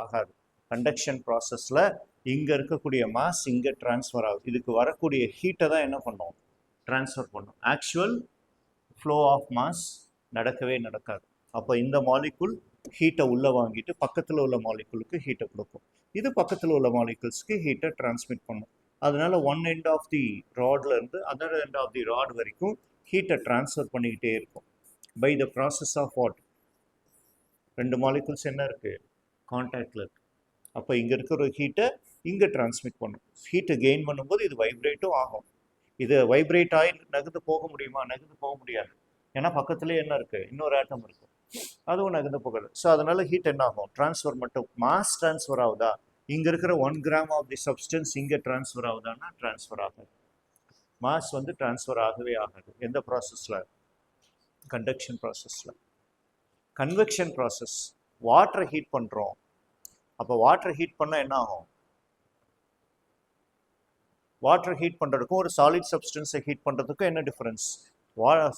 ஆகாது. கண்டக்ஷன் ப்ராசஸில் இங்கே இருக்கக்கூடிய மாஸ் இங்கே ட்ரான்ஸ்ஃபர் ஆகுது. இதுக்கு வரக்கூடிய ஹீட்டை தான் என்ன பண்ணும், ட்ரான்ஸ்ஃபர் பண்ணும். ஆக்சுவல் ஃப்ளோ ஆஃப் மாஸ் நடக்கவே நடக்காது. அப்போ இந்த மாலிகுல் ஹீட்டை உள்ளே வாங்கிட்டு பக்கத்தில் உள்ள மாலிகுலுக்கு ஹீட்டை கொடுக்கும். இது பக்கத்தில் உள்ள மாலிகுல்ஸ்க்கு ஹீட்டை டிரான்ஸ்மிட் பண்ணும். அதனால ஒன் எண்ட் ஆஃப் தி ராட்ல இருந்து other end of the rod வரைக்கும் ஹீட்டை டிரான்ஸ்ஃபர் பண்ணிக்கிட்டே இருக்கும். By the process of what, ரெண்டு மாலிகுல்ஸ் என்ன இருக்குது, கான்டாக்டில் இருக்குது. அப்போ இங்கே இருக்கிற ஹீட்டை இங்கே டிரான்ஸ்மிட் பண்ணும். ஹீட்டை கெயின் பண்ணும்போது இது வைப்ரேட்டும் ஆகும். இது வைப்ரேட் ஆகி நகர்ந்து போக முடியுமா, நகர்ந்து போக முடியாது. ஏன்னா பக்கத்துலேயே என்ன இருக்குது, இன்னொரு ஆட்டம் இருக்குது, அதுவும் நகர்ந்து போகாது. ஸோ அதனால ஹீட் என்ன ஆகும், டிரான்ஸ்ஃபர் மட்டும். மாஸ் டிரான்ஸ்ஃபர் ஆகுதா, இங்கே இருக்கிற 1 கிராம் ஆஃப் தி சப்ஸ்டன்ஸ் இங்கே டிரான்ஸ்ஃபர் ஆகுதான்னா டிரான்ஸ்ஃபர் ஆகாது. மாஸ் வந்து டிரான்ஸ்ஃபர் ஆகவே ஆகாது. எந்த ப்ராசஸில், கண்டக்ஷன் ப்ராசஸில். கன்வெக்ஷன் ப்ராசஸ், வாட்டரை ஹீட் பண்ணுறோம். அப்போ வாட்டரை ஹீட் பண்ணால் என்ன ஆகும், வாட்டர் ஹீட் பண்ணுறதுக்கும் ஒரு சாலிட் சப்ஸ்டன்ஸை ஹீட் பண்ணுறதுக்கும் என்ன டிஃப்ரென்ஸ்?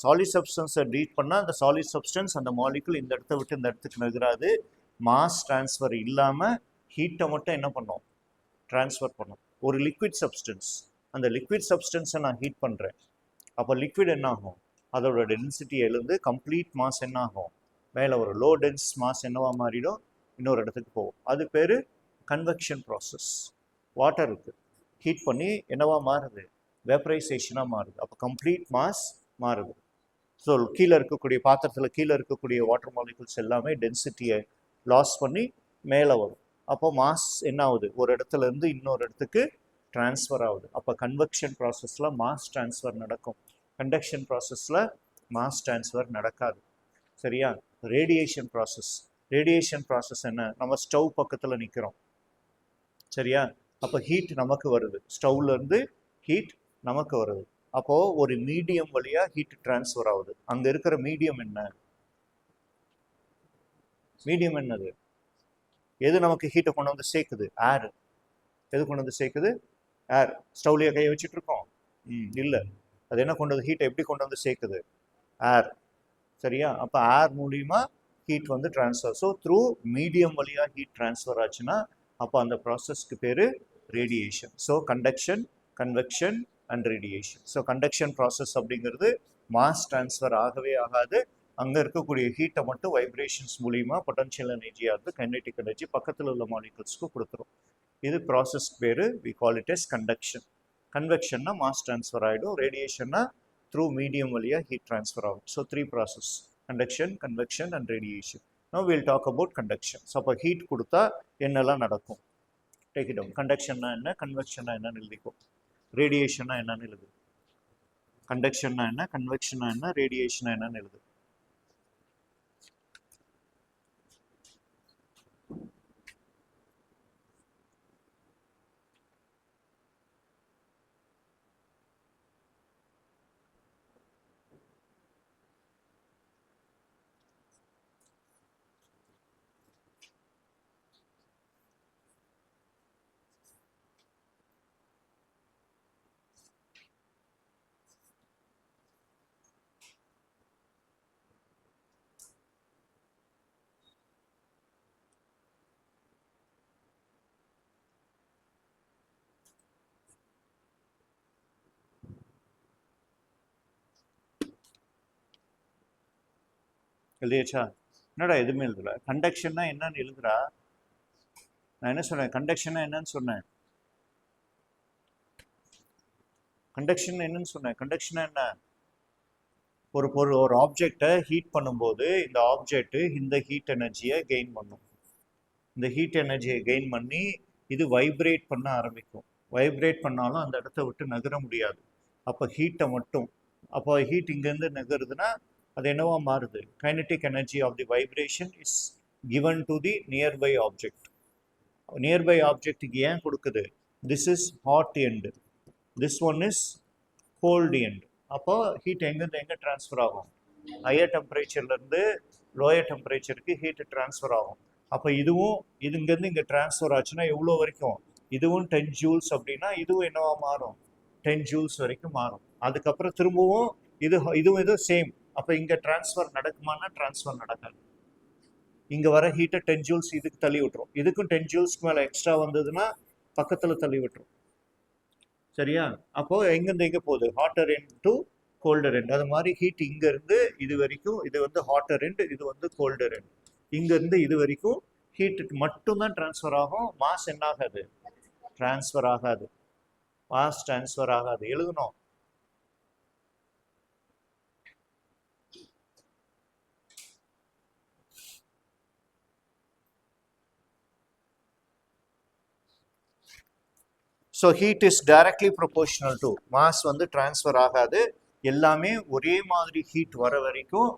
சாலிட் சப்ஸ்டன்ஸை ஹீட் பண்ணால் அந்த சாலிட் சப்ஸ்டன்ஸ் அந்த மாலிகுல் இந்த இடத்த விட்டு இந்த இடத்துக்கு நகராது. மாஸ் டிரான்ஸ்ஃபர் இல்லாமல் ஹீட்டை மட்டும் என்ன பண்ணோம், டிரான்ஸ்ஃபர் பண்ணோம். ஒரு லிக்விட் சப்ஸ்டன்ஸ், அந்த லிக்விட் சப்ஸ்டன்ஸை நான் ஹீட் பண்ணுறேன். அப்போ லிக்விட் என்ன ஆகும், அதோட டென்சிட்டி எழுந்து கம்ப்ளீட் மாஸ் என்ன ஆகும், மேலே ஒரு லோ டென்ஸ் மாஸ் என்னவா மாறிடும், இன்னொரு இடத்துக்கு போகும். அது பேர் கன்வெக்ஷன் ப்ராசஸ். வாட்டர் இருக்குது, ஹீட் பண்ணி என்னவா மாறுது, வேப்பரைசேஷனாக மாறுது. அப்போ கம்ப்ளீட் மாஸ் மாறுது. ஸோ கீழே இருக்கக்கூடிய பாத்திரத்தில் கீழே இருக்கக்கூடிய வாட்டர் மாலிகுல்ஸ் எல்லாமே டென்சிட்டியை லாஸ் பண்ணி மேலே வரும். அப்போ மாஸ் என்ன ஆகுது, ஒரு இடத்துல இருந்து இன்னொரு இடத்துக்கு டிரான்ஸ்ஃபர் ஆகுது. அப்போ கன்வெக்ஷன் ப்ராசஸில் மாஸ் டிரான்ஸ்ஃபர் நடக்கும். கண்டக்ஷன் ப்ராசஸில் மாஸ் டிரான்ஸ்ஃபர் நடக்காது. சரியா? Radiation process. ரேடியேஷன் ப்ராசஸ் என்ன, நம்ம ஸ்டவ் பக்கத்தில் நிற்கிறோம். சரியா? அப்போ ஹீட் நமக்கு வருது, ஸ்டவ்லேருந்து ஹீட் நமக்கு வருது. அப்போது ஒரு மீடியம் வழியாக ஹீட் டிரான்ஸ்ஃபர் ஆகுது. அங்கே இருக்கிற மீடியம் என்ன, மீடியம் என்னது, எது நமக்கு ஹீட்டை கொண்டு வந்து சேர்க்குது, ஏர். எது கொண்டு வந்து சேர்க்குது, ஏர். ஸ்டவ்லேயே கையை வச்சுட்டு இருக்கோம், இல்லை. அது என்ன கொண்டு வந்து ஹீட்டை எப்படி கொண்டு வந்து சேர்க்குது, ஏர். சரியா? அப்போ ஏர் மூலியமா ஹீட் வந்து டிரான்ஸ்ஃபர். ஸோ த்ரூ மீடியம் வழியாக ஹீட் டிரான்ஸ்ஃபர் ஆச்சுன்னா அப்போ அந்த ப்ராசஸ்க்கு பேர் radiation. So conduction, convection and radiation. So conduction process அப்படிங்கிறது மாஸ் டிரான்ஸ்ஃபர் ஆகவே ஆகாது. அங்கே இருக்கக்கூடிய ஹீட்டை மட்டும் வைப்ரேஷன்ஸ் மூலிமா பொட்டன்ஷியல் எனர்ஜியாக இருந்து கைனெட்டிக் எனர்ஜி பக்கத்தில் உள்ள மாலிகுல்ஸ்க்கு கொடுத்துரும். இது ப்ராசஸ்க்கு பேர், we call it as conduction. கன்வெக்ஷன்னா மாஸ் டிரான்ஸ்ஃபர் ஆகிடும், ரேடியேஷன்னா த்ரூ மீடியம் வழியாக ஹீட் டிரான்ஸ்ஃபர் ஆகும். So 3 process, conduction, convection and radiation. Now we'll talk about conduction. So அப்போ ஹீட் கொடுத்தா என்னெல்லாம் நடக்கும், டேக் இட் டவுன். கண்டக்ஷன்னா என்ன, கன்வெக்ஷன்னா என்னன்னு எழுதிக்கும். ரேடியேஷன்னா என்னன்னு எழுது. கண்டக்ஷன்னா என்ன, கன்வெக்ஷன்னா என்ன, ரேடியேஷனா என்னன்னு எழுது. எழுதியாச்சா? என்னடா எதுவுமே எழுதல. கண்டக்ஷன்னா என்னன்னு எழுதுறா. நான் என்ன சொன்னேன், கண்டக்ஷன்னா என்னன்னு சொன்னேன், கண்டக்ஷன் என்னன்னு சொன்னேன். கண்டக்ஷனா என்ன, ஒரு ஆப்ஜெக்டை ஹீட் பண்ணும்போது இந்த ஆப்ஜெக்ட் இந்த ஹீட் எனர்ஜியை கெயின் பண்ணும். இந்த ஹீட் எனர்ஜியை கெயின் பண்ணி இது வைப்ரேட் பண்ண ஆரம்பிக்கும். வைப்ரேட் பண்ணாலும் அந்த இடத்த விட்டு நகர முடியாது. அப்போ ஹீட்டை மட்டும், அப்போ ஹீட் இங்கேருந்து நகருதுன்னா அது என்னவா மாறுது, kinetic energy of the vibration is given to the nearby object. Nearby ஆப்ஜெக்ட்டுக்கு ஏன் கொடுக்குது, this is hot end, this one is cold end. அப்போ ஹீட் எங்கேருந்து எங்கே ட்ரான்ஸ்ஃபர் ஆகும், ஹையர் டெம்பரேச்சர்லேருந்து லோயர் டெம்பரேச்சருக்கு ஹீட்டு ட்ரான்ஸ்ஃபர் ஆகும். அப்போ இதுவும் இது இங்கேருந்து இங்கே ட்ரான்ஸ்ஃபர் ஆச்சுன்னா எவ்வளோ வரைக்கும், இதுவும் 10 ஜூல்ஸ் அப்படின்னா இதுவும் என்னவா மாறும், 10 ஜூல்ஸ் வரைக்கும் மாறும். அதுக்கப்புறம் திரும்பவும் இதுவும் சேம். அப்போ இங்கே ட்ரான்ஸ்ஃபர் நடக்குமானா ட்ரான்ஸ்ஃபர் நடக்காது. இங்கே வர ஹீட்டை 10 ஜூல்ஸ் இதுக்கு தள்ளி விட்டுரும். இதுக்கும் 10 ஜூல்ஸ்க்கு மேலே எக்ஸ்ட்ரா வந்ததுன்னா பக்கத்தில் தள்ளி விட்டுரும். சரியா? அப்போது எங்கேருந்து எங்கே போகுது? Hotter end to Coulter end. அது மாதிரி ஹீட் இங்கேருந்து இது வரைக்கும், இது வந்து ஹாட்டர் எண்ட், இது வந்து கோல்டர் எண்ட். இங்கேருந்து இது வரைக்கும் ஹீட்டுக்கு மட்டும்தான் ட்ரான்ஸ்ஃபர் ஆகும். மாஸ் என்ன ஆகாது? ட்ரான்ஸ்ஃபர் ஆகாது. மாஸ் ட்ரான்ஸ்ஃபர் ஆகாது. எழுதணும். So heat is directly proportional to mass வந்து டிரான்ஸ்ஃபர் ஆகாது. எல்லாமே ஒரே மாதிரி ஹீட் வர வரைக்கும்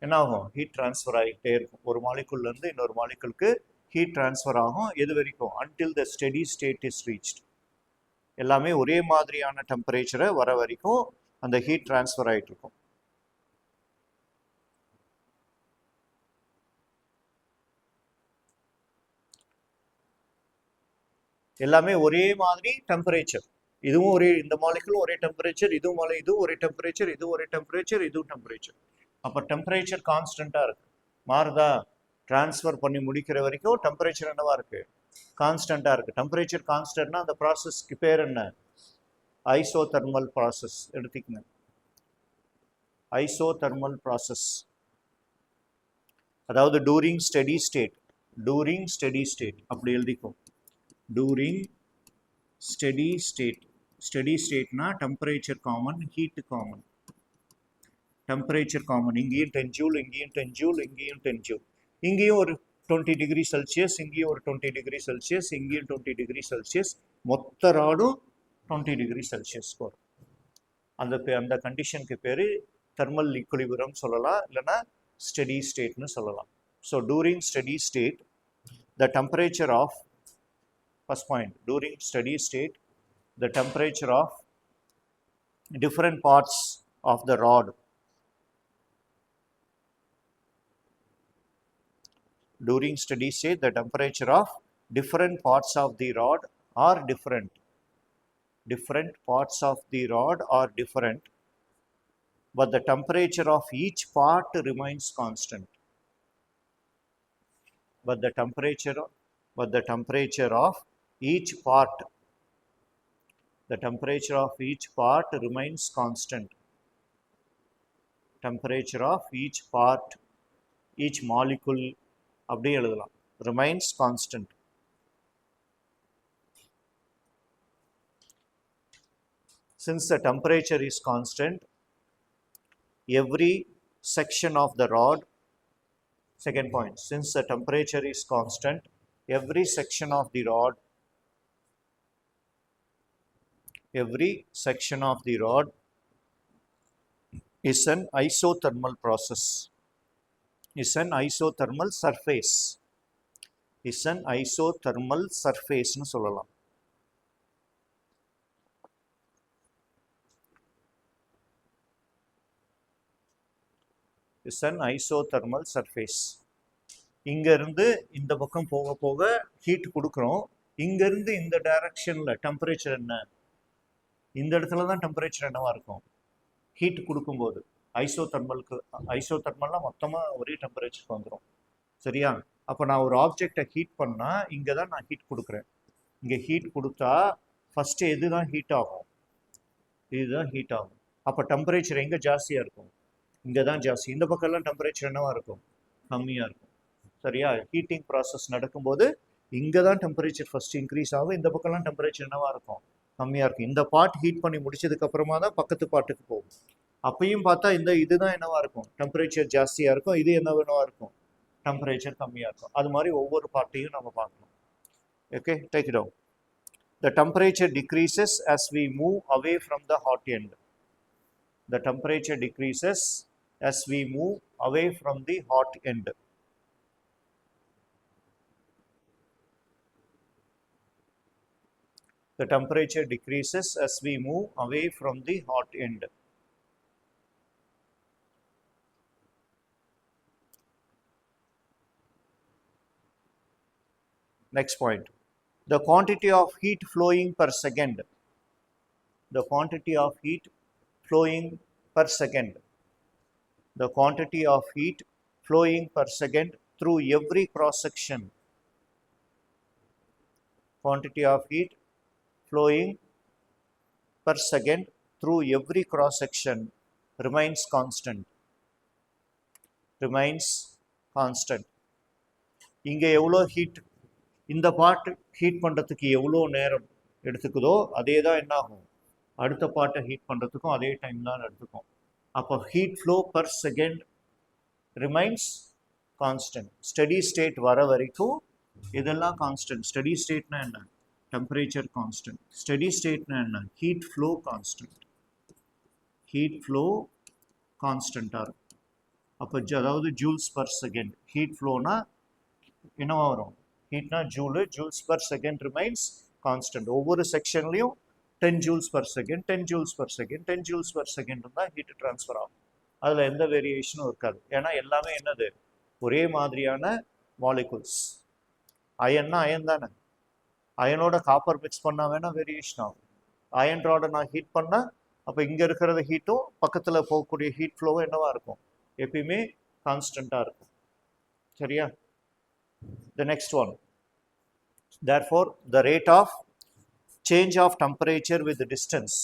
என்ன ஆகும்? ஹீட் டிரான்ஸ்ஃபர் ஆகிட்டே இருக்கும். ஒரு மாலிகுல்லேருந்து இன்னொரு மாலிகுலுக்கு ஹீட் டிரான்ஸ்ஃபர் ஆகும். எது வரைக்கும்? Until the steady state is reached. எல்லாமே ஒரே மாதிரியான டெம்பரேச்சரை வர வரைக்கும் அந்த ஹீட் டிரான்ஸ்ஃபர் ஆகிட்டு இருக்கும். எல்லாமே ஒரே மாதிரி டெம்பரேச்சர். இதுவும் ஒரே, இந்த மாலிகுலும் ஒரே டெம்பரேச்சர், இதுவும் ஒரே டெம்பரேச்சர், இதுவும் ஒரே டெம்பரேச்சர், இதுவும் டெம்பரேச்சர். அப்போ டெம்பரேச்சர் கான்ஸ்டண்ட்டாக இருக்கு. மாறுதா? டிரான்ஸ்ஃபர் பண்ணி முடிக்கிற வரைக்கும் டெம்பரேச்சர் என்னவா இருக்கு? கான்ஸ்டண்ட்டாக இருக்கு. டெம்பரேச்சர் கான்ஸ்டன்ட்னா அந்த ப்ராசஸ்க்கு பேர் என்ன? ஐசோதெர்மல் ப்ராசஸ் எடுத்துக்கங்க. ஐசோதெர்மல் ப்ராசஸ், அதாவது during steady state. During steady state அப்படி எழுதிக்கும். During steady state. Steady state na temperature common, heat common. Temperature common. இங்கேயும் 10 ஜூல், இங்கேயும் 10 ஜூல், இங்கேயும் 10 ஜூல். இங்கேயும் ஒரு 20 டிகிரி செல்சியஸ், இங்கேயும் ஒரு 20 டிகிரி செல்சியஸ், இங்கேயும் 20 டிகிரி செல்சியஸ். மொத்த ராடும் 20 டிகிரி செல்சியஸ் வரும். அந்த கண்டிஷனுக்கு பேர் தெர்மல் ஈக்குலிபிரியம் சொல்லலாம், இல்லைன்னா ஸ்டெடி ஸ்டேட்னு சொல்லலாம். So during steady state the temperature of, first point, during steady state the temperature of different parts of the rod, during steady state the temperature of different parts of the rod are different. Different parts of the rod are different, but the temperature of each part remains constant. But the temperature of each part, the temperature of each part remains constant. Temperature of each part, each molecule அப்படி எழுதலாம், remains constant. Since the temperature is constant, every section of the rod, second point, since the temperature is constant, every section of the rod is an isothermal process, is an isothermal surface, is an isothermal surface னு சொல்லலாம். is an isothermal surface. இங்கேருந்து இந்த பக்கம் போக போக heat கொடுக்குறோம். இங்கேருந்து இந்த டைரக்ஷனில் டெம்பரேச்சர் என்ன? இந்த இடத்துல தான் டெம்பரேச்சர் என்னவா இருக்கும்? ஹீட் கொடுக்கும்போது ஐசோதெர்மல்லாம் மொத்தமாக ஒரே டெம்பரேச்சருக்கு வந்துடும். சரியா? அப்போ நான் ஒரு ஆப்ஜெக்டை ஹீட் பண்ணால் இங்கே தான் நான் ஹீட் கொடுக்குறேன். இங்கே ஹீட் கொடுத்தா ஃபஸ்ட்டு எது தான் ஹீட் ஆகும்? இதுதான் ஹீட் ஆகும். அப்போ டெம்பரேச்சர் எங்கே ஜாஸ்தியாக இருக்கும்? இங்கே தான் ஜாஸ்தி. இந்த பக்கம்லாம் டெம்பரேச்சர் என்னவா இருக்கும்? கம்மியாக இருக்கும். சரியா? ஹீட்டிங் ப்ராசஸ் நடக்கும்போது இங்கே தான் டெம்பரேச்சர் ஃபஸ்ட்டு இன்க்ரீஸ் ஆகும். இந்த பக்கம்லாம் டெம்பரேச்சர் என்னவா இருக்கும்? கம்மியாக இருக்கும். இந்த பார்ட் ஹீட் பண்ணி முடிச்சதுக்கு அப்புறமா தான் பக்கத்து பார்ட்டுக்கு போகும். அப்பயும் பார்த்தா இதுதான் என்னவா இருக்கும்? டெம்பரேச்சர் ஜாஸ்தியாக இருக்கும். இது என்னவா இருக்கும்? டெம்பரேச்சர் கம்மியாக இருக்கும். அது மாதிரி ஒவ்வொரு பார்ட்டையும் நம்ம பார்க்கணும். Okay, take it down. The temperature decreases as we move away from the hot end. The temperature decreases as we move away from the hot end. The temperature decreases as we move away from the hot end. Next point, the quantity of heat flowing per second. The quantity of heat flowing per second. The quantity of heat flowing per second through every cross section. Quantity of heat flowing per second through every cross section remains constant. Remains constant. இங்க எவ்வளோ heat இந்த part heat பண்ணுறதுக்கு எவ்வளோ நேரம் எடுத்துக்குதோ அதே தான் என்ன ஆகும் அடுத்த பார்ட்டை ஹீட் பண்ணுறதுக்கும் அதே டைம் தான் எடுத்துக்கும். அப்போ heat flow per second remains constant. Study state வர வரைக்கும் இதெல்லாம் கான்ஸ்டன்ட். ஸ்டடி ஸ்டேட்னா என்ன? Temperature constant. ஸ்டடி ஸ்டேட்னா என்ன? Heat flow constant. Heat flow கான்ஸ்டண்ட்டாக இருக்கும். அப்போ அதாவது ஜூல்ஸ் பர் செகண்ட். ஹீட் ஃப்ளோனா என்னவா வரும்? ஹீட்னா joules per second remains constant. ஒவ்வொரு செக்ஷன்லையும் 10 joules per second 10 joules per second 10 joules per second தான் ஹீட் ட்ரான்ஸ்ஃபர் ஆகும். அதில் எந்த வேரியேஷனும் இருக்காது. ஏன்னா எல்லாமே என்னது? ஒரே மாதிரியான மாலிகுல்ஸ். அயன்னா அயன் தானே. அயனோட காப்பர் மிக்ஸ் பண்ணால் வேணால் வேரியேஷன் ஆகும். அயன் ராடை நான் ஹீட் பண்ணால் அப்போ இங்கே இருக்கிறத ஹீட்டும் பக்கத்தில் போகக்கூடிய ஹீட் ஃப்ளோவும் என்னவா இருக்கும்? எப்பயுமே கான்ஸ்டண்ட்டாக இருக்கும். சரியா? The next one. Therefore, the rate of change of temperature with the distance.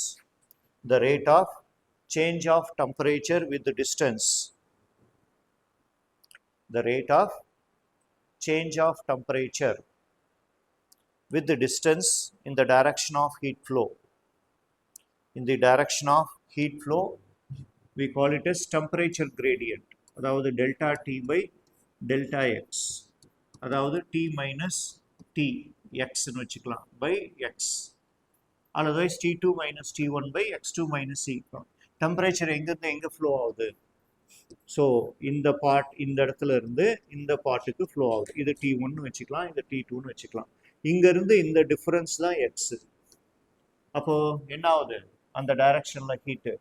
The rate of change of temperature with the distance. The rate of change of temperature with the distance in the direction of heat flow. In the direction of heat flow, we call it as temperature gradient. அதாவது delta T by delta X. அதாவது T minus T Xன்னு வச்சுக்கலாம் by X. அல்லது T2 minus T1 by X2 minus C. Temperature எங்கேருந்து எங்கே flow ஆகுது? So இந்த part இந்த இடத்துல இருந்து இந்த பார்ட்டுக்கு ஃப்ளோ ஆகுது. இது T1ன்னு வச்சுக்கலாம், இது T2ன்னு வச்சுக்கலாம். இங்கேருந்து இந்த டிஃப்ரென்ஸ் தான் எக்ஸு. அப்போது என்ன ஆகுது? அந்த டைரக்ஷனில் ஹீட்டு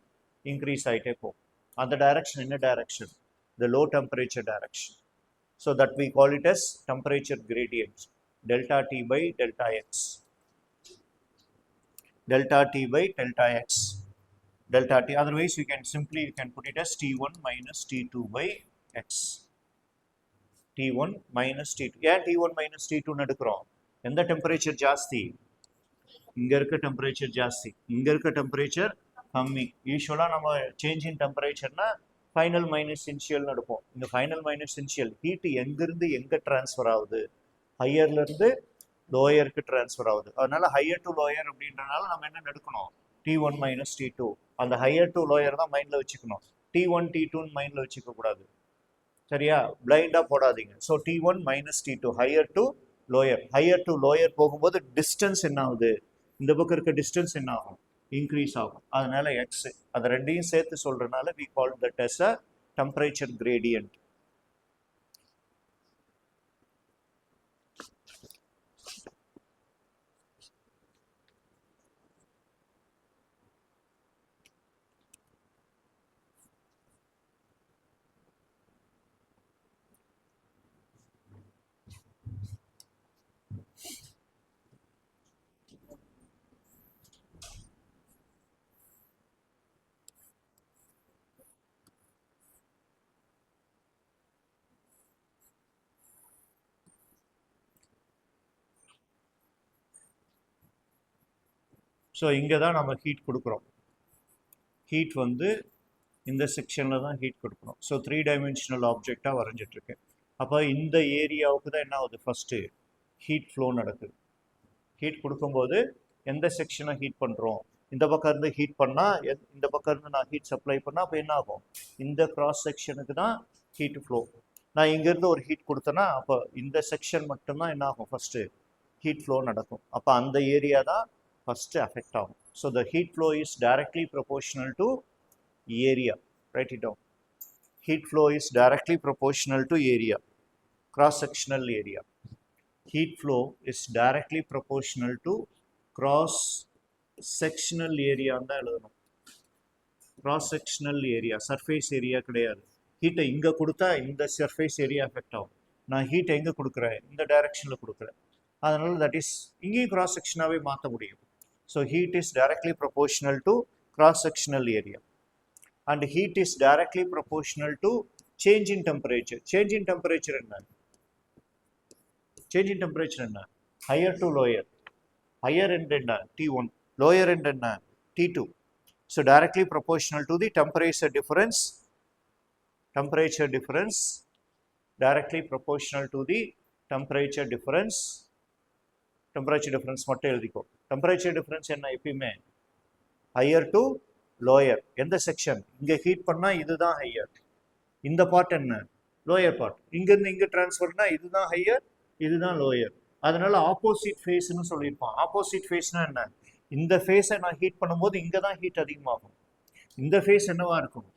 இன்க்ரீஸ் ஆகிட்டே போகும். அந்த டைரக்ஷன் என்ன direction? The low temperature direction. So that we call it as temperature gradient. Delta T by delta X. Delta T by delta X. Delta T. Otherwise, you can put it as T1 minus T2 by X. T1 minus T2. Yeah, T1 minus T2 எடுக்கிறோம். எந்த temperature ஜாஸ்தி? இங்க இருக்க temperature ஜாஸ்தி, இங்க இருக்க temperature கம்மி. யூஸ்வலாக நம்ம சேஞ்ச் இன் டெம்பரேச்சர்னா ஃபைனல் மைனஸ் இனிஷியல்னு எடுப்போம். இந்த ஃபைனல் மைனஸ் இனிஷியல் ஹீட்டு எங்கேருந்து எங்கே ட்ரான்ஸ்ஃபர் ஆகுது? ஹையர்லேருந்து லோயருக்கு ட்ரான்ஸ்ஃபர் ஆகுது. அதனால ஹையர் டு லோயர் அப்படின்றனால நம்ம என்ன எடுக்கணும்? T1 minus T2. அந்த ஹையர் டு லோயர் தான் மைண்டில் வச்சுக்கணும். T1 T2ன்னு மைண்டில் வச்சுக்க கூடாது. சரியா? பிளைண்டாக போடாதீங்க. So T1 minus T2 higher to lower. Higher to lower போகும்போது டிஸ்டன்ஸ் என்ன ஆகுது? இந்த பக்கம் இருக்க டிஸ்டன்ஸ் என்ன ஆகும்? இன்க்ரீஸ் ஆகும். அதனால எக்ஸ். அதை ரெண்டையும் சேர்த்து சொல்றதுனால we call that as a temperature gradient. So இங்கே தான் நம்ம ஹீட் கொடுக்குறோம். ஹீட் வந்து இந்த செக்ஷனில் தான் ஹீட் கொடுக்குறோம். ஸோ 3 டைமென்ஷனல் ஆப்ஜெக்டாக வரைஞ்சிட்ருக்கேன். அப்போ இந்த ஏரியாவுக்கு தான் என்ன ஆகுது? ஃபஸ்ட்டு ஹீட் ஃப்ளோ நடக்குது. ஹீட் கொடுக்கும்போது எந்த செக்ஷனை ஹீட் பண்ணுறோம்? இந்த பக்கம் இருந்து ஹீட் பண்ணால் இந்த பக்கம் இருந்து நான் ஹீட் சப்ளை பண்ணால் அப்போ என்ன ஆகும்? இந்த கிராஸ் செக்ஷனுக்கு தான் ஹீட் ஃப்ளோ. நான் இங்கேருந்து ஒரு ஹீட் கொடுத்தேன்னா அப்போ இந்த செக்ஷன் மட்டும்தான் என்ன ஆகும்? ஃபஸ்ட்டு ஹீட் ஃப்ளோ நடக்கும். அப்போ அந்த ஏரியா தான் ஃபஸ்ட்டு அஃபெக்ட் ஆகும். So the heat flow is directly proportional to area. Write it down. Heat flow is directly proportional to area, cross-sectional area. Heat flow is directly proportional to cross-sectional area. Cross-sectional area, surface area கிடையாது. ஹீட்டை இங்கே கொடுத்தா இந்த surface area affect ஆகும். நான் ஹீட்டை எங்கே கொடுக்குறேன்? இந்த டைரக்ஷனில் கொடுக்குறேன். அதனால தட் இஸ் இங்கேயும் கிராஸ் செக்ஷனாகவே மாற்ற முடியும். So heat is directly proportional to cross-sectional area. And heat is directly proportional to change in temperature. Change in temperature என்ன? சேஞ்ச் இன் டெம்பரேச்சர் என்ன? Higher to lower. Higher end என்ன? T1. Lower end என்ன? T2. So directly proportional to the temperature difference. Temperature difference directly proportional to the temperature difference. Temperature difference மட்டும் எழுதிக்கோ. Temperature difference என்ன எப்பயுமே? Higher to lower. எந்த section? இங்க heat பண்ணா இதுதான் higher. இந்த பார்ட் என்ன? Lower part. இங்கிருந்து இங்க டிரான்ஸ்ஃபர்னா இதுதான் ஹையர், இதுதான் லோயர். அதனால ஆப்போசிட் ஃபேஸ்னு சொல்லியிருப்பான். ஆப்போசிட் ஃபேஸ்னா என்ன? இந்த ஃபேஸை நான் ஹீட் பண்ணும்போது இங்கே தான் ஹீட் அதிகமாகும். இந்த ஃபேஸ் என்னவா இருக்கும்?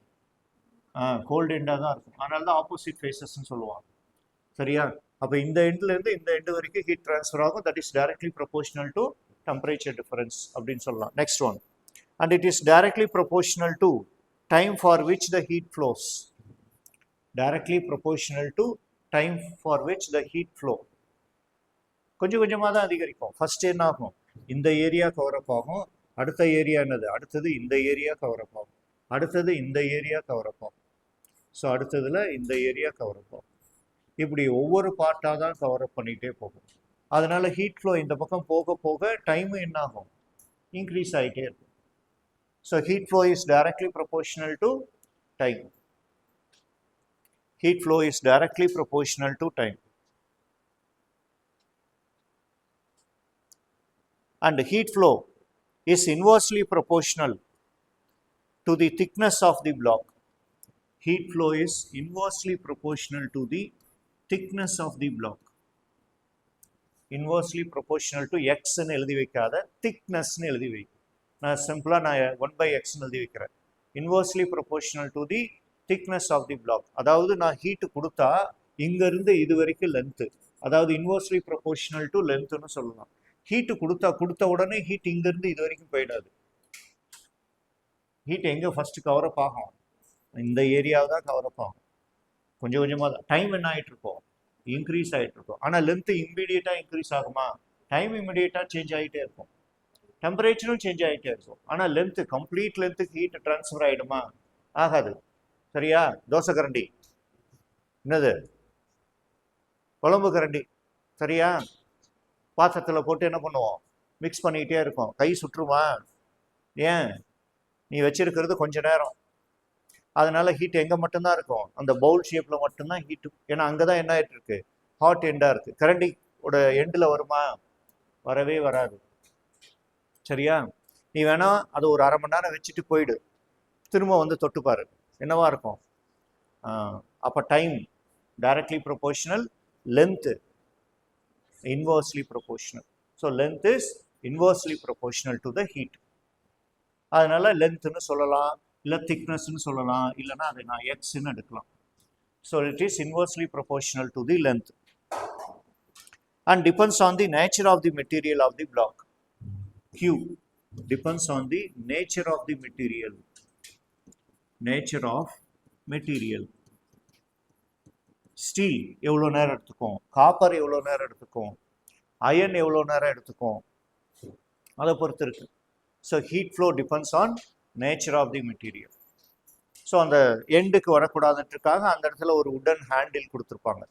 கோல்டு எண்டாக தான் இருக்கும். அதனால தான் ஆப்போசிட் ஃபேஸஸ்ன்னு சொல்லுவாங்க. சரியா? அப்போ இந்த எண்ட்ல இருந்து இந்த எண்டு வரைக்கும் ஹீட் ட்ரான்ஸ்ஃபர் ஆகும். That is directly proportional to temperature difference அப்படின்னு சொல்லலாம். Next one. And it is directly proportional to time for which the heat flows. Directly proportional to time for which the heat flow. கொஞ்சம் கொஞ்சமாக தான் அதிகரிக்கும். First என்ன ஆகும்? இந்த area கவரப் ஆகும். அடுத்த ஏரியா என்னது? அடுத்தது இந்த ஏரியா கவரப் ஆகும். அடுத்தது இந்த ஏரியா கவரப் ஆகும். ஸோ அடுத்ததுல இந்த ஏரியா கவரப் ஆகும். இப்படி ஒவ்வொரு பார்ட்டாக தான் கவரப் பண்ணிகிட்டே போகும். அதனால ஹீட் ஃப்ளோ இந்த பக்கம் போக போக டைமு என்ன ஆகும்? இன்க்ரீஸ் ஆகிட்டே இருக்கும். So heat flow is directly proportional to time. Heat flow is directly proportional to time. And heat flow is inversely proportional to the thickness of the block. Heat flow is inversely proportional to the thickness of the block. Inversely proportional to x ன்னு எழுதி வைக்காத, thicknessன்னு எழுதி வை. நான் சிம்பிளாக நான் 1/x எழுதி வைக்கிறேன். Inversely proportional to the thickness of the block. அதாவது நான் ஹீட் கொடுத்தா இங்கிருந்து இது வரைக்கும் லென்த்து, அதாவது இன்வெர்ஸ்லி ப்ரொபோஷனல் டு லென்த்துன்னு சொல்லலாம். ஹீட்டு கொடுத்த உடனே ஹீட் இங்கிருந்து இது வரைக்கும் போயிடாது. ஹீட் எங்கே ஃபர்ஸ்ட் கவரப் ஆகும்? இந்த ஏரியாவை தான் கவரப் ஆகும். கொஞ்சம் கொஞ்சமாக தான். டைம் என்ன ஆகிட்டு இருக்கும்? இன்க்ரீஸ் ஆகிட்டு இருக்கும். ஆனால் லென்த்து இம்மீடியட்டாக இன்க்ரீஸ் ஆகுமா? டைம் இம்மீடியட்டாக சேஞ்ச் ஆகிட்டே இருக்கும். டெம்பரேச்சரும் சேஞ்ச் ஆகிட்டே இருக்கும். ஆனால் லென்த்து கம்ப்ளீட் லென்த்துக்கு ஹீட் ட்ரான்ஸ்ஃபர் ஆகிடுமா? ஆகாது. சரியா? தோசை கரண்டி என்னது? குழம்பு கரண்டி. சரியா? பாத்திரத்தில் போட்டு என்ன பண்ணுவோம்? மிக்ஸ் பண்ணிக்கிட்டே இருக்கும். கை சுற்றுமா? ஏன்? நீ வச்சிருக்கிறது கொஞ்ச நேரம். அதனால ஹீட் எங்கே மட்டும்தான் இருக்கும்? அந்த பவுல் ஷேப்பில் மட்டும்தான் ஹீட்டு. ஏன்னா அங்கே தான் என்ன ஆகிட்டு இருக்கு? ஹாட் எண்டாக இருக்குது. கரண்டியோட எண்டில் வருமா? வரவே வராது. சரியா? நீ வேணா அது ஒரு அரை மணி நேரம் வச்சுட்டு போயிடு, திரும்ப வந்து தொட்டுப்பாரு, என்னவா இருக்கும்? அப்போ time directly proportional, length inversely proportional. So length is inversely proportional to the heat. அதனால லென்த்னு சொல்லலாம், இல்லை திக்னஸ்ன்னு சொல்லலாம், இல்லைன்னா அதை நான் எக்ஸ்ன்னு எடுக்கலாம். So it is inversely proportional to the length and depends on the nature of the material of the block. Q depends on the nature of the material. Nature of material. Steel எவ்வளோ நேரம் எடுத்துக்கும், copper எவ்வளோ நேரம் எடுத்துக்கும், iron எவ்வளோ நேரம் எடுத்துக்கும், அதை பொறுத்து இருக்கு. So heat flow depends on nature of the material. So அந்த எண்டுக்கு வரக்கூடாதுன்றதுக்காக அந்த இடத்துல ஒரு உடன் ஹேண்டில் கொடுத்துருப்பாங்க.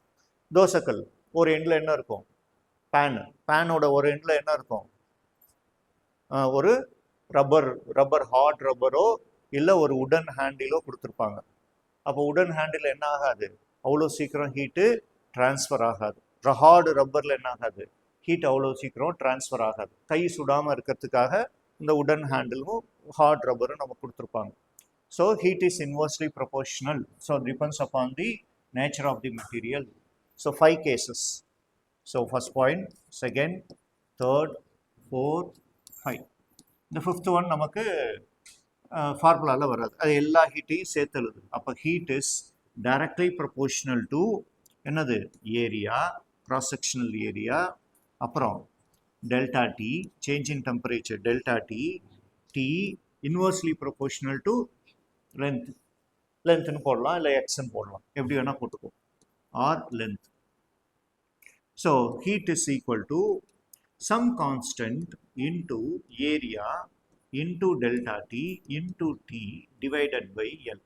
தோசைக்கல் ஒரு எண்டில் என்ன இருக்கும்? பேனோட ஒரு எண்டில் என்ன இருக்கும்? ஒரு ரப்பர் ஹார்ட் ரப்பரோ இல்லை ஒரு உடன் ஹேண்டிலோ கொடுத்துருப்பாங்க. அப்போ உடன் ஹேண்டில் என்ன ஆகாது? அவ்வளோ சீக்கிரம் ஹீட்டு டிரான்ஸ்ஃபர் ஆகாது. ஹார்டு ரப்பரில் என்ன ஆகாது? ஹீட் அவ்வளோ சீக்கிரம் டிரான்ஸ்ஃபர் ஆகாது. கை சுடாமல் இருக்கிறதுக்காக இந்த உடன் ஹேண்டிலும் ஹார்ட் ரப்பரும் நம்ம கொடுத்துருப்பாங்க. So heat is inversely proportional. So depends upon the nature of the material. So 5 cases. So first point, second, third, fourth, 5. இந்த 5th ஒன் நமக்கு ஃபார்முலாவில் வராது, அது எல்லா ஹீட்டையும் சேர்த்து எழுது. அப்போ heat is directly proportional to என்னது? ஏரியா, கிராஸ் செக்ஷனல் ஏரியா, அப்புறம் delta T, change in temperature delta T, T inversely proportional to length. லென்த்னு போடலாம், இல்லை எக்ஸ்ன்னு போடலாம், எப்படி வேணால் போட்டுக்கோ, or length. So heat is equal to some constant into area into delta T into T divided by L.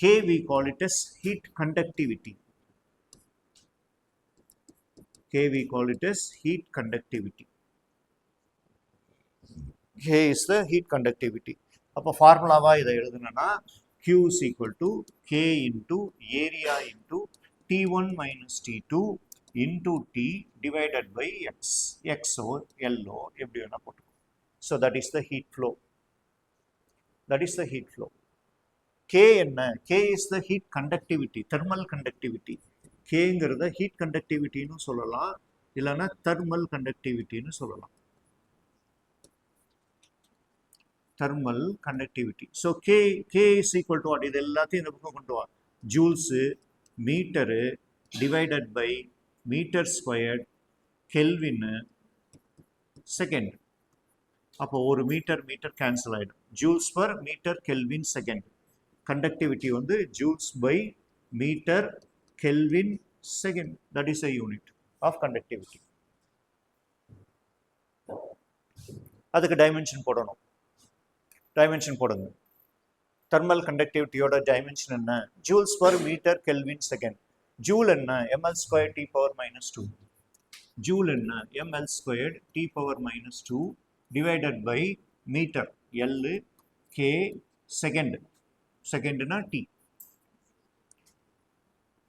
K we call it as heat conductivity. K we call it as heat conductivity. K is the heat conductivity. அப்போ ஃபார்முலாவா இதை எழுதுனா Q is equal to K into area into T1 minus T2 into T divided by X. XO, LO, எப்படி வேணா போட்டுக்கோ. So that is the heat flow. That is the heat flow. K என்ன? K is the heat conductivity, thermal conductivity. Kங்கிறத heat conductivityன்னு சொல்லலாம், இல்லைன்னா thermal conductivityன்னு சொல்லலாம். Thermal conductivity. So K is equal to what? இது எல்லாத்தையும் இந்த பக்கம் கொண்டு வா. Joules, meter divided by meter squared, Kelvin, second. அப்போ ஒரு மீட்டர் கேன்சல் ஆகிடும். Joules per meter Kelvin second. Conductivity வந்து Joules by meter Kelvin second. That is a unit of conductivity. அதுக்கு டைமென்ஷன் போடணும். டைமென்ஷன் போடுங்க. தெர்மல் கண்டக்டிவிட்டியோட டைமென்ஷன் என்ன? Joules per metre kelvin second. Joule என்ன? ml square T power minus 2. Joule என்ன? ml square T power minus 2 divided by metre L K second. செகண்ட்னா T.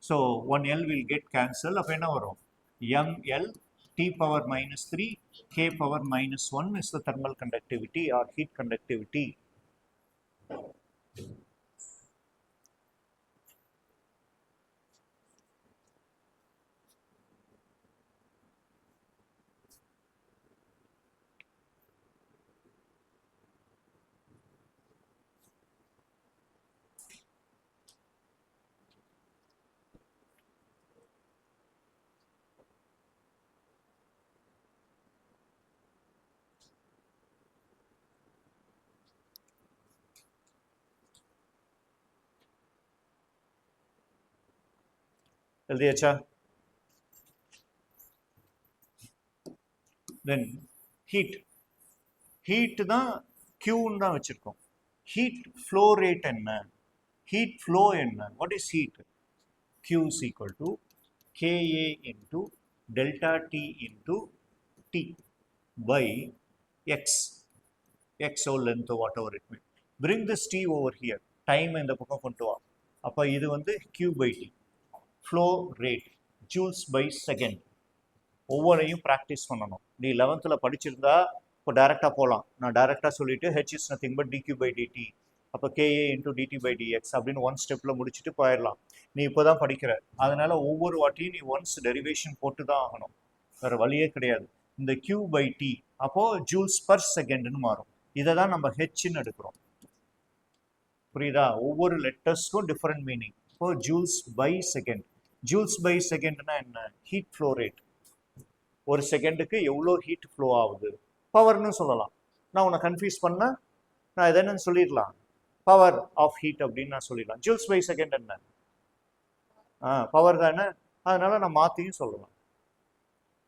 So 1L will get cancel. அப்போ என்ன வரும்? ml T power minus 3, K power minus 1 is the thermal conductivity or heat conductivity. எழுதியாச்சா? Then heat. Heat தான் Qன்னு தான் வச்சிருக்கோம். Heat flow rate என்ன? ஹீட் ஃப்ளோ என்ன? What is heat? Q is equal to Ka into delta T into T by X. X or length or whatever it may. Bring this T over here. Time இந்த பக்கம் கொண்டு வா. அப்போ இது வந்து Q by T. Flow rate joules by second. ஒவ்வொன்றையும் practice பண்ணணும். நீ 11th படிச்சிருந்தா இப்போ டைரெக்டாக போகலாம். நான் டைரெக்டாக சொல்லிட்டு H is nothing but d Q by d T, அப்போ K A into d T by d X அப்படின்னு ஒன் ஸ்டெப்பில் முடிச்சுட்டு போயிடலாம். நீ இப்போ தான் படிக்கிற, அதனால ஒவ்வொரு வாட்டியும் நீ ஒன்ஸ் டெரிவேஷன் போட்டு தான் ஆகணும், வேறு வழியே கிடையாது. இந்த கியூ பை டி அப்போது ஜூல்ஸ் பர் செகண்ட்னு மாறும். இதை தான் நம்ம ஹெச்ன்னு எடுக்கிறோம். புரியுதா? ஒவ்வொரு லெட்டர்ஸ்க்கும் டிஃப்ரெண்ட் மீனிங். இப்போ joules by second. Joules by செகண்ட்னா என்ன? Heat flow rate. ஒரு செகண்டுக்கு எவ்வளோ ஹீட் ஃப்ளோ ஆகுது, பவர்னு சொல்லலாம். நான் உன்னை கன்ஃபியூஸ் பண்ண நான் எது என்னன்னு சொல்லிடலாம், பவர் ஆஃப் ஹீட் அப்படின்னு நான் சொல்லிடலாம். ஜூல்ஸ் பை செகண்ட் என்ன? பவர் தானே, அதனால நான் மாற்றியும் சொல்லலாம்.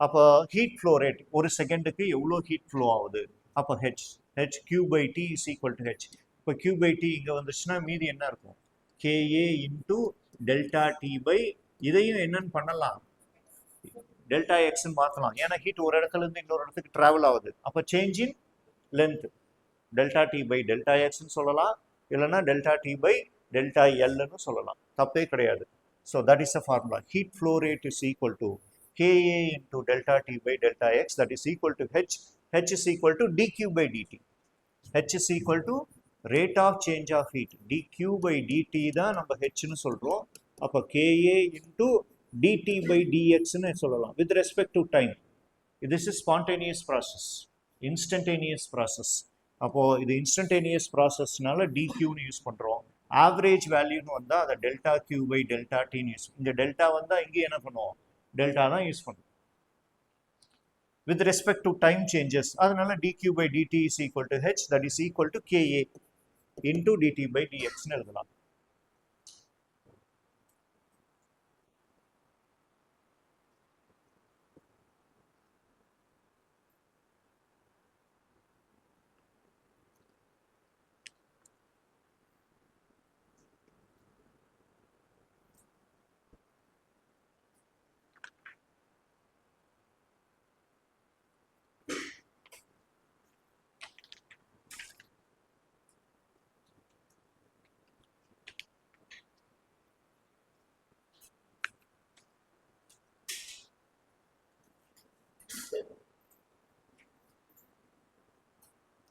அப்போ ஹீட் ஃப்ளோ ரேட் ஒரு செகண்டுக்கு எவ்வளோ ஹீட் ஃப்ளோ ஆகுது, அப்போ H. H Q by T is equal to H. இப்போ கியூ பை டி இங்கே வந்துச்சுன்னா மீதி என்ன இருக்கும்? KA into delta T by, இதையும் என்னன்னு பண்ணலாம், டெல்டா எக்ஸ்ன்னு மாற்றலாம். ஏன்னா ஹீட் ஒரு இடத்துல இருந்து இன்னொரு இடத்துக்கு டிராவல் ஆகுது. அப்போ change in length delta T by delta எக்ஸ்ன்னு சொல்லலாம், இல்லைன்னா டெல்டா டி பை டெல்டா எல்னு சொல்லலாம், தப்பே கிடையாது. So that is a formula. Heat flow rate is equal to K A into delta T by delta X, that is equal to H. H is equal to d Q by d T. H is equal to rate of change of heat. D Q by d T தான் நம்ம ஹெச்னு சொல்கிறோம். அப்போ K A into dt by dx ன்னு சொல்லலாம் with respect to time. This is spontaneous process, instantaneous process. அப்போ இது instantaneous processனால dq ன்னு யூஸ் பண்றோம். ஆவரேஜ் வேல்யூன்னு வந்தா அதை delta q by delta t ன்னு யூஸ். இந்த டெல்டா வந்தா இங்கே என்ன பண்ணுவோம், டெல்டா தான் யூஸ் பண்ணுவோம் with respect to time changes. அதனால dq by dt is equal to h, that is equal to ka into dt by dx ன்னு எழுதலாம்.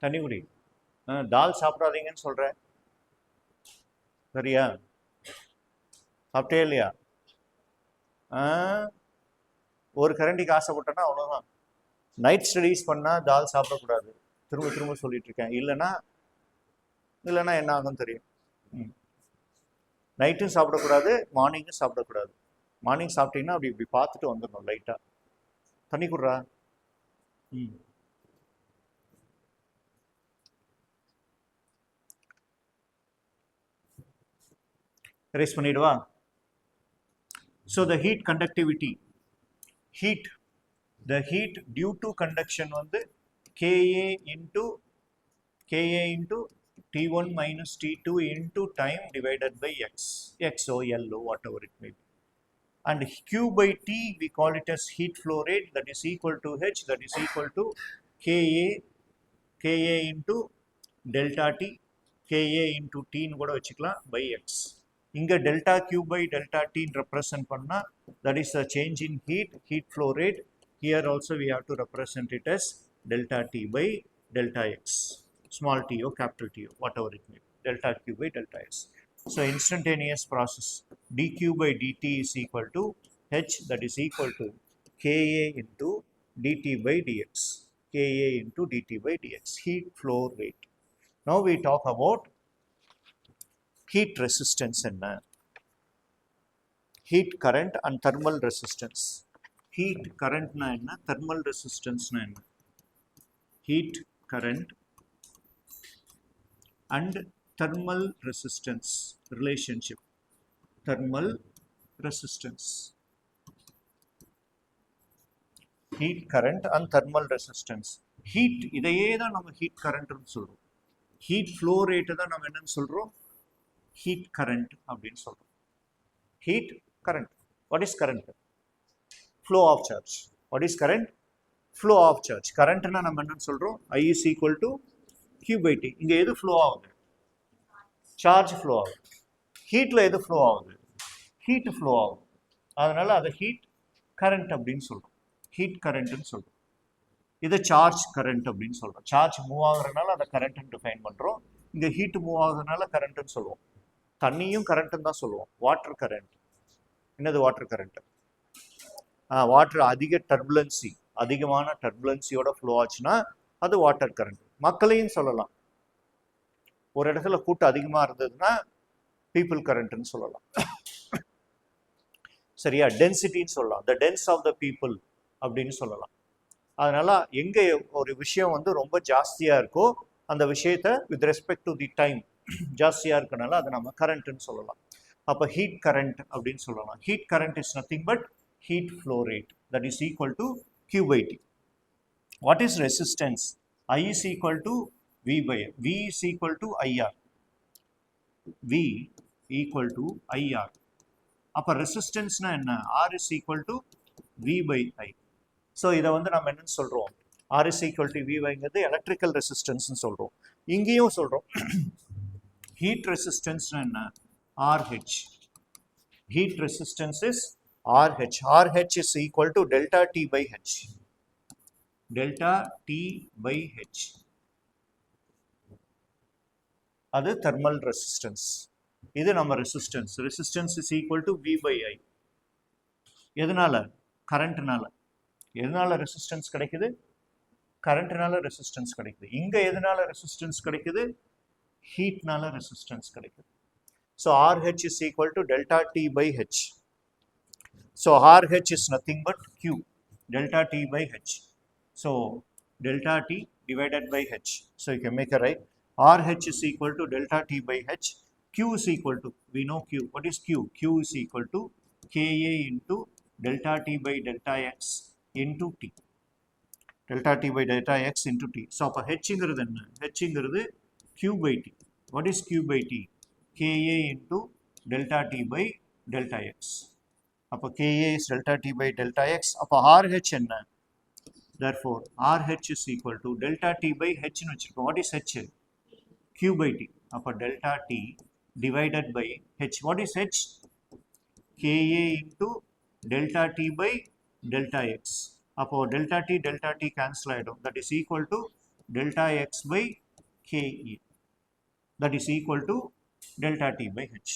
தண்ணி குடி. தால் சாப்பிடாதீங்கன்னு சொல்கிறேன், சரியா? சாப்பிட்டே இல்லையா? ஒரு கரண்டிக்கு ஆசைப்பட்டேன்னா அவ்வளோதான். நைட் ஸ்டடீஸ் பண்ணால் தால் சாப்பிடக்கூடாது, திரும்ப திரும்ப சொல்லிட்டு இருக்கேன். இல்லைன்னா என்ன ஆகும் தெரியும். நைட்டும் சாப்பிடக்கூடாது, மார்னிங்கும் சாப்பிடக்கூடாது. மார்னிங் சாப்பிட்டீங்கன்னா அப்படி இப்படி பார்த்துட்டு வந்துடணும் லைட்டாக. தண்ணி குடுறா. erase பண்ணிடுவா. So the heat conductivity, the heat due to conduction வந்து Ka into T1 minus T2 into time divided by X or L or whatever it may be. And Q by T we call it as heat flow rate, that is equal to H, that is equal to Ka into delta T, Ka into T னு கூட வச்சுக்கலாம் by X. இங்க delta Q by delta T represent பண்ணா, that is the change in heat flow rate. Here also we have to represent it as delta T by delta X, small t or capital T or whatever it may be, delta Q by delta X. So instantaneous process dq by dt is equal to H, that is equal to Ka into dt by dx, Ka into dt by dx, heat flow rate. Now we talk about heat resistance என்ன, heat current and thermal resistance. Heat current na enna, thermal resistance na enna? Heat current and thermal resistance relationship. Thermal resistance, heat current and thermal resistance. Heat இதையே தான் நம்ம heat current னு சொல்றோம். Heat flow rate தான் நம்ம என்னன்னு சொல்றோம், heat current அப்படின்னு சொல்றோம். Heat current. What is current? Flow of charge. What is current? Flow of charge. Current na நம்ம என்னன்னு சொல்றோம், I is equal to Q by T. இங்க எது flow ஆகுது? Charge flow ஆகுது. ஹீட்ல எது flow ஆகுது? Heat flow ஆகுது. அதனால அதை heat current அப்படின்னு சொல்றோம், heat current னு சொல்றோம். இது சார்ஜ் கரண்ட் அப்படின்னு சொல்றோம். சார்ஜ் மூவ் ஆகுறதுனால அதை கரண்ட் டிஃபைன் பண்றோம். இங்க ஹீட் மூவ் ஆகுறதுனால கரண்ட்னு சொல்லுவோம். தண்ணியும் கரண்ட்னு தான் சொல்லுவோம். Water current. என்னது வாட்டர் கரண்ட்? வாட்டர் அதிக டர்புலன்சி, அதிகமான டர்புலன்சியோட ஃப்ளோ ஆச்சுன்னா அது வாட்டர் கரண்ட். மக்களையும் சொல்லலாம். ஒரு இடத்துல கூட்டம் அதிகமா இருந்ததுன்னா பீப்புள் கரண்ட்னு சொல்லலாம், சரியா? டென்சிட்டின்னு சொல்லலாம், த டென்ஸ் ஆஃப் த பீப்புள் அப்படின்னு சொல்லலாம். அதனால எங்க ஒரு விஷயம் வந்து ரொம்ப ஜாஸ்தியா இருக்கோ அந்த விஷயத்த with respect to the time ஜாஸ்தியா இருக்கனால அதை நம்ம கரண்ட்னு சொல்லலாம். அப்போ ஹீட் கரண்ட் அப்படின்னு சொல்லலாம். Heat current is nothing but heat flow rate, that is equal to Q by T. What is resistance? I is equal to V by R. V is equal to IR. V equal to IR. அப்போ ரெசிஸ்டன்ஸ்னா என்ன? R is equal to V by I. So இதை வந்து நம்ம என்னன்னு சொல்றோம், R is equal to V byங்கிறது electrical ரெசிஸ்டன்ஸ்னு சொல்றோம். இங்கேயும் சொல்றோம் ஹீட் ரெசிஸ்டன்ஸ்னா என்ன? RH. Heat resistance is RH. RH is equal to delta T by H. Delta T by H. அது thermal resistance. இது நம்ம resistance. Resistance is equal to V by I. எதனால? கரண்ட்னால. எதனால ரெசிஸ்டன்ஸ் கிடைக்குது? கரண்ட்னால ரெசிஸ்டன்ஸ் கிடைக்குது. இங்க எதனால ரெசிஸ்டன்ஸ் கிடைக்குது? ஹீட்னால ரெசிஸ்டன்ஸ் கிடைக்குது. So RH is equal to delta T by H. So RH is nothing but Q, delta T by H. So delta T divided by H. So you can make a right. RH is equal to delta T by H. Q is equal to, we know Q. What is Q? Q is equal to Ka into delta T by delta X into T. Delta T by delta X into T. So H இங்கிறது என்ன? H இங்கிறது Q by T. What is Q by T? Ka into delta T by delta X. அப்போ Ka is delta T by delta X. அப்போ RH என்ன? Therefore RH is equal to delta T by H னு வச்சிருக்கோம். What is H? Q by T. அப்போ delta T divided by H. What is H? Ka into delta T by delta X. அப்போ delta t cancel ஆகிடும். That is equal to delta x by ke. That is equal to delta t by h.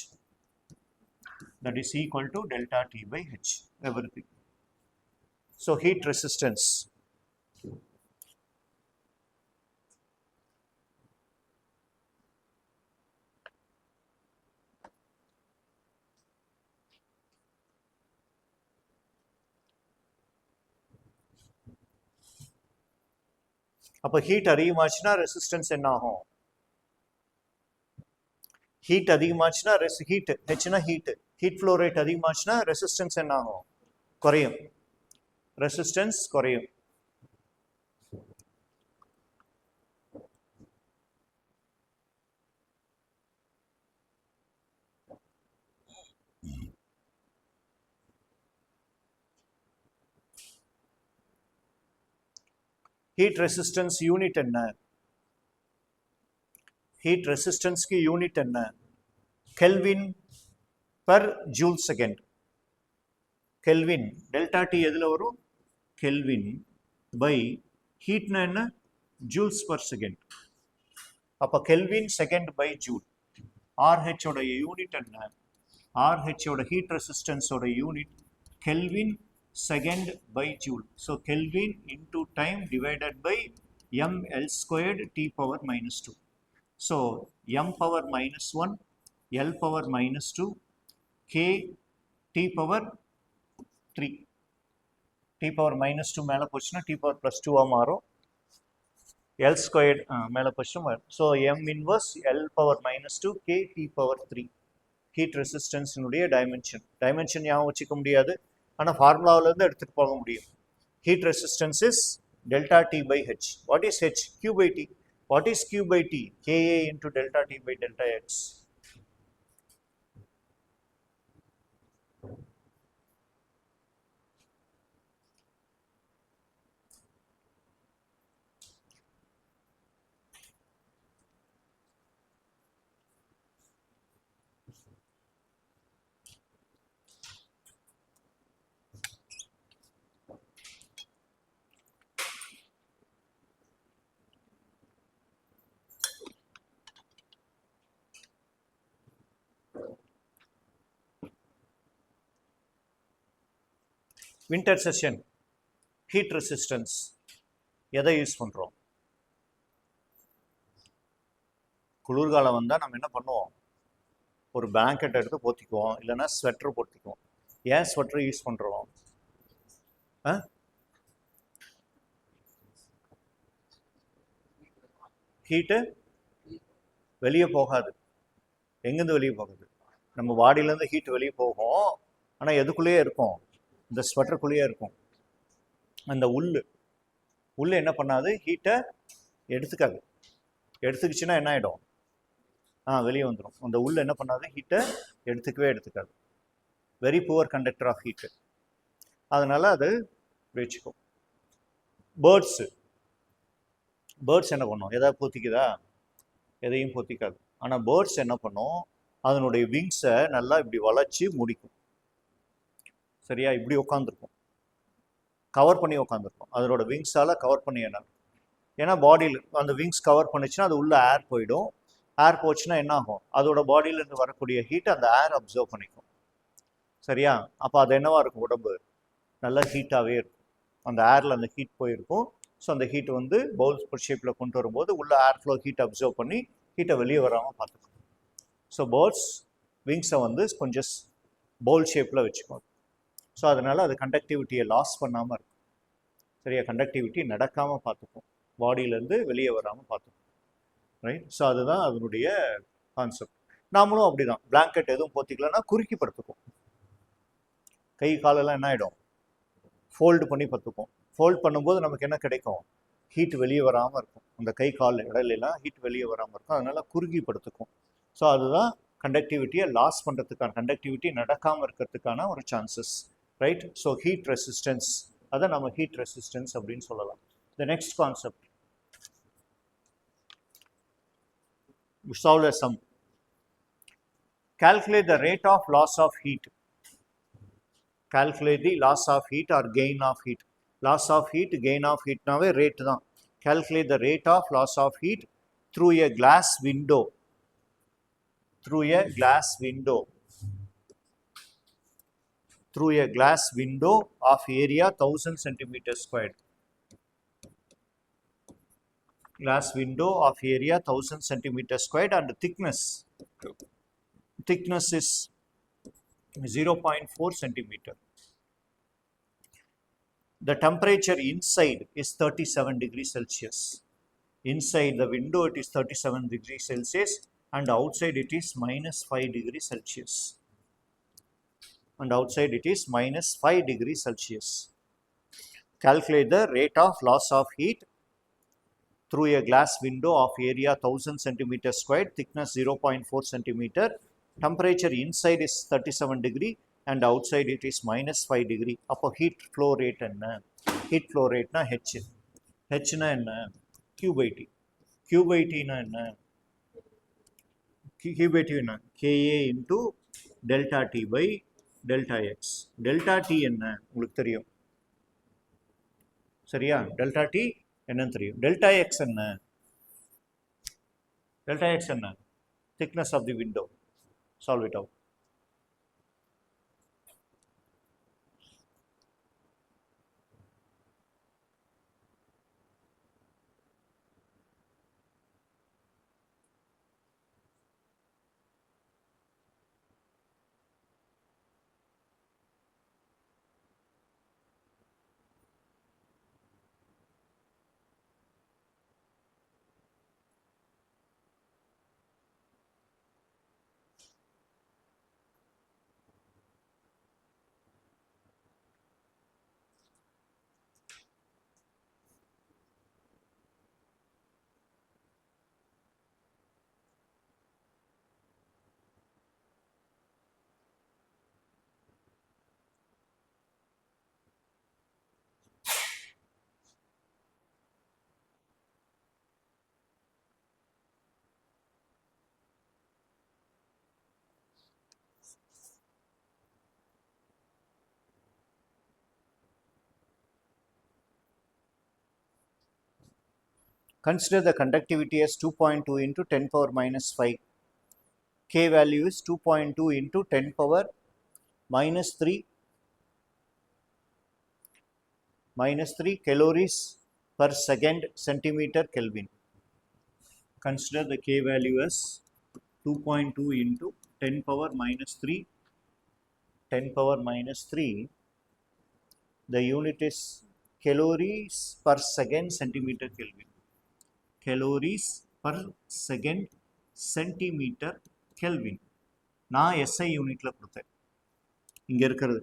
That is equal to delta t by h. Everything. So heat resistance. அப்போ heat அதிகமாச்சுன்னா resistance என்ன ஆகும்? Heat அதிகமாச்சுன்னா heat ஹெச்னா heat flow rate அதிகமாச்சுன்னா resistance என்ன ஆகும்? குறையும். ரெசிஸ்டன்ஸ் குறையும். ஹீட் ரெசிஸ்டன்ஸ் யூனிட் என்ன? ஹீட் ரெசிஸ்டன்ஸ்க்கு யூனிட் என்ன? Kelvin per joule second. Kelvin delta T எதில் வரும்? கெல்வின் பை ஹீட்னா என்ன? Joules per second. அப்போ கெல்வின் செகண்ட் பை ஜூல். ஆர்ஹெச்சோட யூனிட் என்ன? ஆர்ஹெச்சோட ஹீட் ரெசிஸ்டன்ஸோட unit kelvin second by joule. So Kelvin into time divided by ml squared t power minus 2. So m power minus 1, l power minus 2, k t power 3. t power minus 2 மேலே போச்சுன்னா t power plus 2 மாறும். l squared மேலே போச்சுன்னா so m inverse l power minus 2 k t power 3. heat resistance னுடைய dimension ஞாபகம் வச்சுக்க முடியாது, ஆனால் ஃபார்முலாவிலேருந்து எடுத்துகிட்டு போக முடியும். Heat resistance is delta T by H. What is H? Q by T. What is Q by T? KA into delta T by delta X. Winter session heat resistance எதை use பண்ணுறோம்? குளிர்காலம் வந்தால் நம்ம என்ன பண்ணுவோம்? ஒரு பிளாங்கெட் எடுத்து போத்திக்குவோம், இல்லைன்னா ஸ்வெட்டர் போத்திக்குவோம். ஏன் ஸ்வெட்டர் யூஸ் பண்ணுறோம்? ஹீட்டு வெளியே போகாது. எங்கேருந்து வெளியே போகுது? நம்ம பாடியிலேருந்து ஹீட் வெளியே போகும், ஆனால் எதுக்குள்ளேயே இருக்கும்? இந்த ஸ்வெட்டருக்குள்ளேயே இருக்கும். அந்த உள்ள என்ன பண்ணாது? ஹீட்டை எடுத்துக்காது. எடுத்துக்கிச்சுன்னா என்ன ஆகிடும்? வெளியே வந்துடும். அந்த உள்ள என்ன பண்ணாது? ஹீட்டை எடுத்துக்காது. Very poor conductor of heat. அதனால அது வச்சுக்கும். பேர்ட்ஸ் என்ன பண்ணும்? எதாவது பொத்திக்குதா? எதையும் பொத்திக்காது. ஆனால் பேர்ட்ஸ் என்ன பண்ணும்? அதனுடைய விங்ஸை நல்லா இப்படி வளைச்சி முடிக்கும். சரியா? இப்படி உட்காந்துருக்கும், கவர் பண்ணி உட்காந்துருக்கும். அதனோட விங்ஸால் கவர் பண்ணி என்ன? ஏன்னா பாடியில் அந்த விங்ஸ் கவர் பண்ணிச்சுன்னா அது உள்ள ஏர் போயிடும். ஏர் போச்சுன்னா என்ன ஆகும்? அதோட பாடியிலேருந்து வரக்கூடிய ஹீட் அந்த ஏர் அப்சர்வ் பண்ணிக்கும். சரியா? அப்போ அது என்னவா இருக்கும்? உடம்பு நல்லா ஹீட்டாகவே இருக்கும். அந்த ஏரில் அந்த ஹீட் போயிருக்கும். ஸோ அந்த ஹீட் வந்து பவுல் ஷேப்பில் கொண்டு வரும்போது உள்ள ஏர் ஃப்ளோ ஹீட் அப்சர்வ் பண்ணி ஹீட்டை வெளியே வராமல் பார்த்துக்கும். ஸோ பேர்ட்ஸ் விங்ஸை வந்து கொஞ்சம் பவுல் ஷேப்பில் வச்சுக்கோங்க. ஸோ அதனால் அது கண்டக்டிவிட்டியை லாஸ் பண்ணாமல் இருக்கும். சரியா? கண்டக்டிவிட்டி நடக்காமல் பார்த்துக்கும், பாடியிலேருந்து வெளியே வராமல் பார்த்துக்கும். ரைட்? ஸோ அதுதான் அதனுடைய கான்செப்ட். நாமளும் அப்படி தான். பிளாங்கெட் எதுவும் போத்திக்கலன்னா குறுக்கி படுத்துக்கும். கை காலெல்லாம் என்ன ஆகிடும்? ஃபோல்டு பண்ணி படுத்துக்கும். ஃபோல்ட் பண்ணும்போது நமக்கு என்ன கிடைக்கும்? ஹீட் வெளியே வராமல் இருக்கும். அந்த கை கால் இடையிலாம் ஹீட் வெளியே வராமல் இருக்கும். அதனால் குறுக்கி படுத்துக்கும். ஸோ அதுதான் கண்டக்டிவிட்டியை லாஸ் பண்ணுறதுக்கான, கண்டக்டிவிட்டி நடக்காமல் இருக்கிறதுக்கான ஒரு chances. Right? So heat resistance, அதை நம்ம ஹீட் ரெசிஸ்டன்ஸ் அப்படின்னு சொல்லலாம். The next concept, solve a sum. Calculate the rate of loss of heat. Calculate the loss of heat or gain of heat. Loss of heat, gain of heat நாவே rate தான். Calculate the rate of loss of heat through a glass window. Through a glass window. Through a glass window of area 1000 centimeters squared. Glass window of area 1000 centimeters squared and thickness is 0.4 centimeter. The temperature inside is 37 degrees Celsius. Inside the window it is 37 degrees Celsius and outside it is minus 5 degrees Celsius. And outside it is minus 5 degrees Celsius. Calculate the rate of loss of heat through a glass window of area 1000 centimeters squared, thickness 0.4 centimeter. Temperature inside is 37 degree and outside it is minus 5 degree. அப்போ heat flow rate என்ன? Heat flow rate na H. H na என்ன? Q by T. Q by T na என்ன? Q by T என்ன? Ka into delta T by delta X. Delta T என்ன? உங்களுக்கு தெரியும். சரியா? Delta T என்னன்னு தெரியும். Delta X என்ன? Delta X என்ன? Thickness of the window. Solve it out. Consider the conductivity as 2.2 into 10 power minus 5. K value is 2.2 into 10 power minus 3 calories per second centimeter Kelvin. Consider the K value as 2.2 into 10 power minus 3. 10 power minus 3. The unit is calories per second centimeter Kelvin. Calories per second centimeter Kelvin. நான் SI யூனிட்ல கொடுத்தேன். இங்க இருக்கிறது.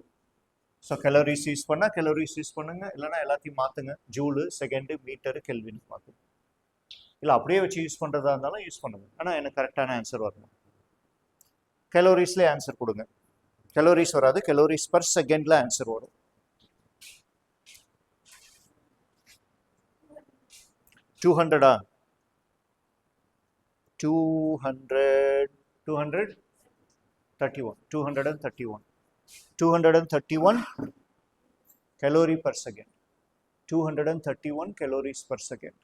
So calories use பண்ணா calories use பண்ணுங்க, இல்லைன்னா எல்லாத்தையும் மாத்துங்க. ஜூலு, செகண்ட், மீட்டரு, கெல்வின் மாத்துங்க. இல்லை அப்படியே வச்சு யூஸ் பண்றதா இருந்தாலும் யூஸ் பண்ணுங்க. ஆனால் எனக்கு கரெக்டான ஆன்சர் வரணும். கலோரிஸ்ல ஆன்சர் கொடுங்க. கலோரிஸ் வராது, கலோரிஸ் பர் செகண்ட்ல ஆன்சர் வரும். 200 231 calorie per second. 231 calories per second.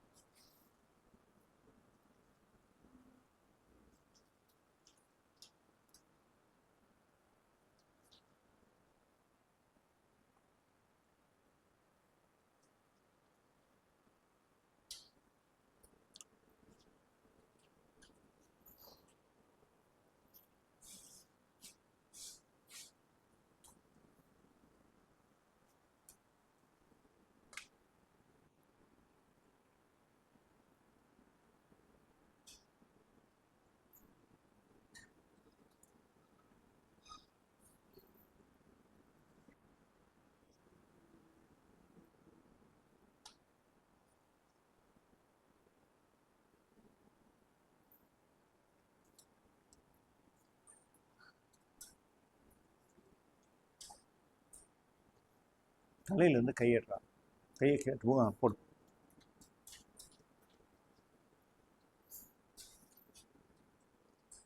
தலையிலேருந்து கையிடுறான், கையை போடு.